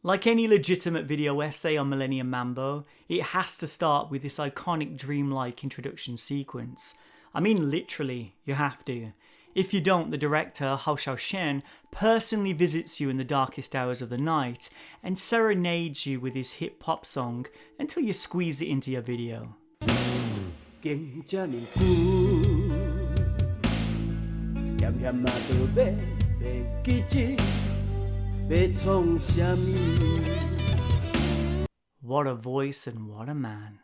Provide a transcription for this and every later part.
Like any legitimate video essay on Millennium Mambo, it has to start with this iconic dreamlike introduction sequence. I mean literally, you have to. If you don't, the director, Hou Hsiao-hsien, personally visits you in the darkest hours of the night and serenades you with his hit pop song until you squeeze it into your video. What a voice and what a man.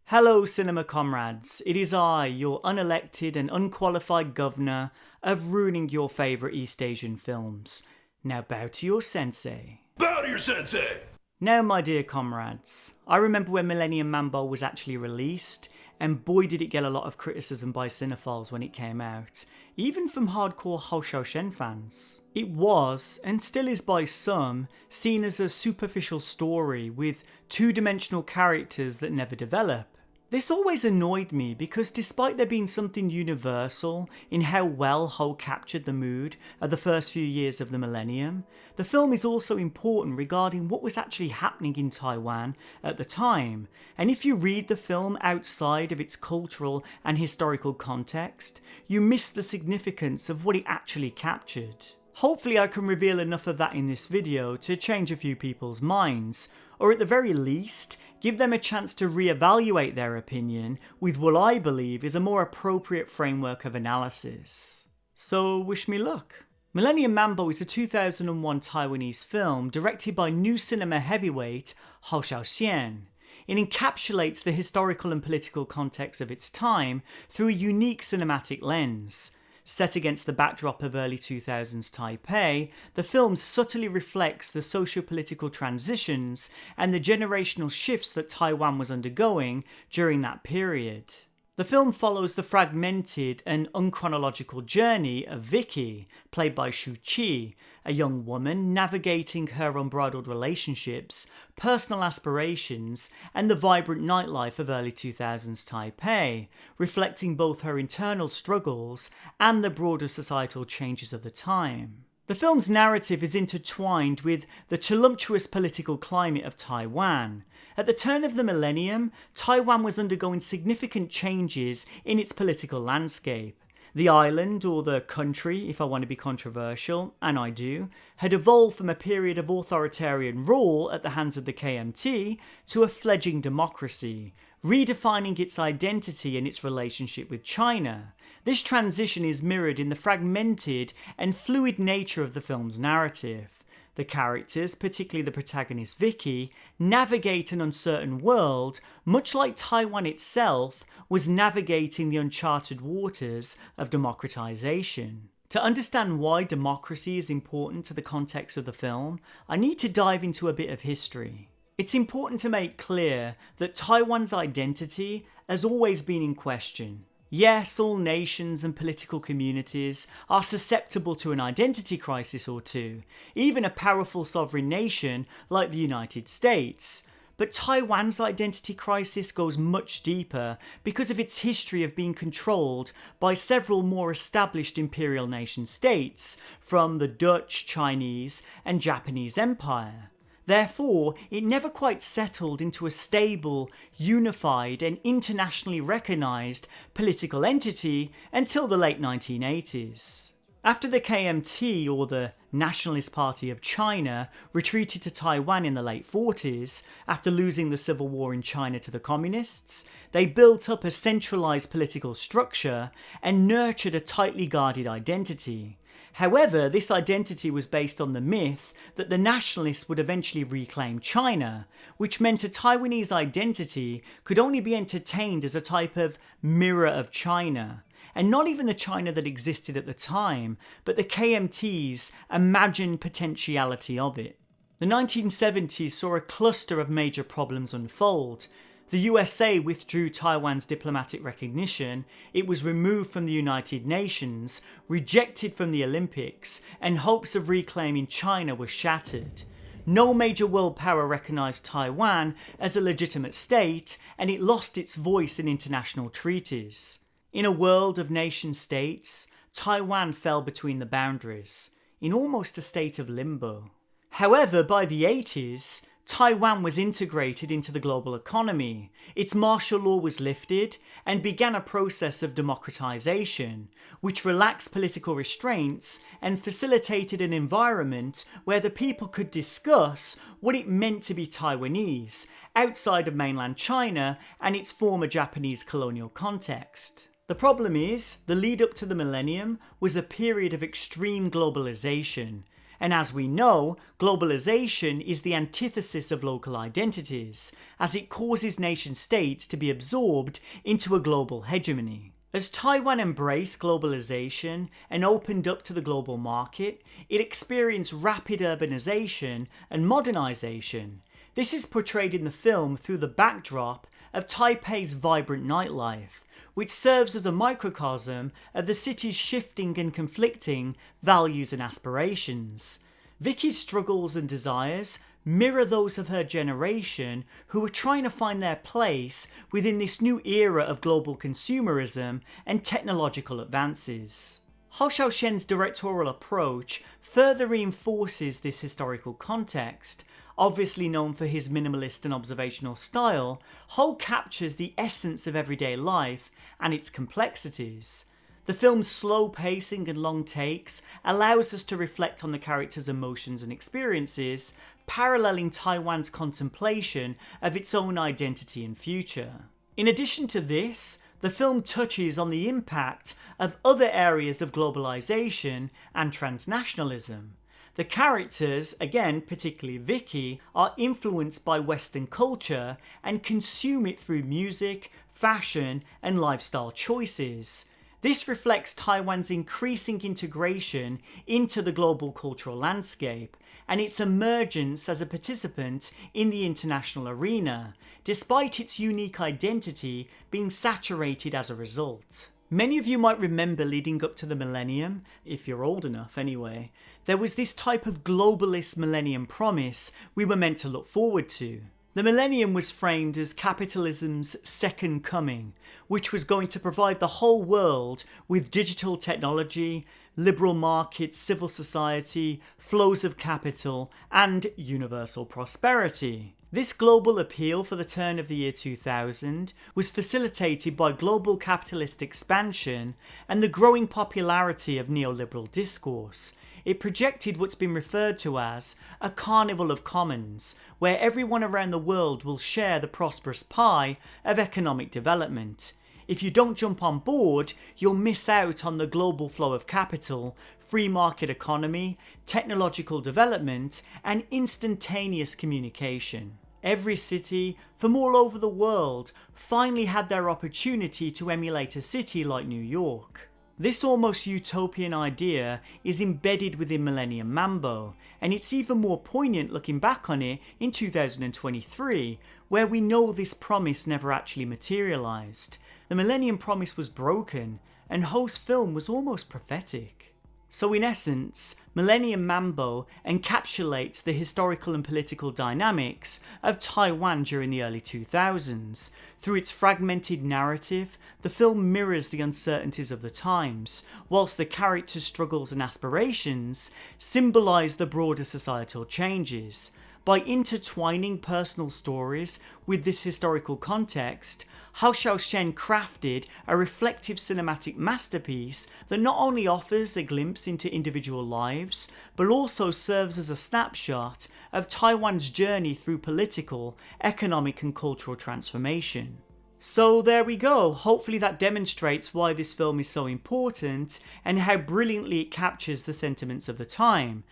Hello cinema comrades, it is I, your unelected and unqualified governor of ruining your favourite East Asian films. Now bow to your sensei. Bow to your sensei! Now my dear comrades, I remember when Millennium Mambo was actually released, and boy did it get a lot of criticism by cinephiles when it came out, even from hardcore Hou Hsiao-hsien fans. It was, and still is by some, seen as a superficial story with two-dimensional characters that never develop. This always annoyed me because despite there being something universal in how well Hou captured the mood of the first few years of the millennium, the film is also important regarding what was actually happening in Taiwan at the time, and if you read the film outside of its cultural and historical context, you miss the significance of what it actually captured. Hopefully I can reveal enough of that in this video to change a few people's minds, or at the very least, give them a chance to re-evaluate their opinion with what I believe is a more appropriate framework of analysis. So wish me luck. Millennium Mambo is a 2001 Taiwanese film directed by new cinema heavyweight Hou Hsiao-hsien. It encapsulates the historical and political context of its time through a unique cinematic lens. Set against the backdrop of early 2000s Taipei, the film subtly reflects the socio-political transitions and the generational shifts that Taiwan was undergoing during that period. The film follows the fragmented and unchronological journey of Vicky, played by Shu Qi, a young woman navigating her unbridled relationships, personal aspirations, and the vibrant nightlife of early 2000s Taipei, reflecting both her internal struggles and the broader societal changes of the time. The film's narrative is intertwined with the tumultuous political climate of Taiwan. At the turn of the millennium, Taiwan was undergoing significant changes in its political landscape. The island, or the country, if I want to be controversial, and I do, had evolved from a period of authoritarian rule at the hands of the KMT to a fledgling democracy, redefining its identity and its relationship with China. This transition is mirrored in the fragmented and fluid nature of the film's narrative. The characters, particularly the protagonist Vicky, navigate an uncertain world, much like Taiwan itself was navigating the uncharted waters of democratization. To understand why democracy is important to the context of the film, I need to dive into a bit of history. It's important to make clear that Taiwan's identity has always been in question. Yes, all nations and political communities are susceptible to an identity crisis or two, even a powerful sovereign nation like the United States. But Taiwan's identity crisis goes much deeper because of its history of being controlled by several more established imperial nation states, from the Dutch, Chinese, and Japanese Empire. Therefore, it never quite settled into a stable, unified, and internationally recognised political entity until the late 1980s. After the KMT, or the Nationalist Party of China, retreated to Taiwan in the late 40s, after losing the civil war in China to the communists, they built up a centralised political structure and nurtured a tightly guarded identity. However, this identity was based on the myth that the nationalists would eventually reclaim China, which meant a Taiwanese identity could only be entertained as a type of mirror of China, and not even the China that existed at the time, but the KMT's imagined potentiality of it. The 1970s saw a cluster of major problems unfold. The USA withdrew Taiwan's diplomatic recognition, it was removed from the United Nations, rejected from the Olympics, and hopes of reclaiming China were shattered. No major world power recognised Taiwan as a legitimate state, and it lost its voice in international treaties. In a world of nation states, Taiwan fell between the boundaries, in almost a state of limbo. However, by the 80s, Taiwan was integrated into the global economy, its martial law was lifted, and began a process of democratization, which relaxed political restraints and facilitated an environment where the people could discuss what it meant to be Taiwanese outside of mainland China and its former Japanese colonial context. The problem is, the lead up to the millennium was a period of extreme globalization. And as we know, globalization is the antithesis of local identities, as it causes nation states to be absorbed into a global hegemony. As Taiwan embraced globalization and opened up to the global market, it experienced rapid urbanization and modernization. This is portrayed in the film through the backdrop of Taipei's vibrant nightlife, which serves as a microcosm of the city's shifting and conflicting values and aspirations. Vicky's struggles and desires mirror those of her generation who are trying to find their place within this new era of global consumerism and technological advances. Hou Hsiao-hsien's directorial approach further reinforces this historical context. Obviously known for his minimalist and observational style, Hou captures the essence of everyday life and its complexities. The film's slow pacing and long takes allows us to reflect on the characters' emotions and experiences, paralleling Taiwan's contemplation of its own identity and future. In addition to this, the film touches on the impact of other areas of globalization and transnationalism. The characters, again particularly Vicky, are influenced by Western culture and consume it through music, fashion and lifestyle choices. This reflects Taiwan's increasing integration into the global cultural landscape and its emergence as a participant in the international arena, despite its unique identity being saturated as a result. Many of you might remember leading up to the millennium, if you're old enough anyway, there was this type of globalist millennium promise we were meant to look forward to. The millennium was framed as capitalism's second coming, which was going to provide the whole world with digital technology, liberal markets, civil society, flows of capital, and universal prosperity. This global appeal for the turn of the year 2000 was facilitated by global capitalist expansion and the growing popularity of neoliberal discourse. It projected what's been referred to as a carnival of commons, where everyone around the world will share the prosperous pie of economic development. If you don't jump on board, you'll miss out on the global flow of capital, free market economy, technological development, and instantaneous communication. Every city from all over the world finally had their opportunity to emulate a city like New York. This almost utopian idea is embedded within Millennium Mambo, and it's even more poignant looking back on it in 2023, where we know this promise never actually materialised. The Millennium Promise was broken, and Hou's film was almost prophetic. So in essence, Millennium Mambo encapsulates the historical and political dynamics of Taiwan during the early 2000s. Through its fragmented narrative, the film mirrors the uncertainties of the times, whilst the characters' struggles and aspirations symbolise the broader societal changes. By intertwining personal stories with this historical context, Hou Hsiao-hsien crafted a reflective cinematic masterpiece that not only offers a glimpse into individual lives, but also serves as a snapshot of Taiwan's journey through political, economic and cultural transformation. So there we go. Hopefully that demonstrates why this film is so important and how brilliantly it captures the sentiments of the time.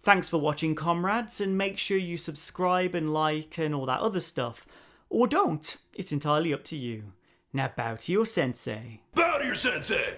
Thanks for watching, comrades, and make sure you subscribe and like and all that other stuff. Or don't, it's entirely up to you. Now bow to your sensei. Bow to your sensei!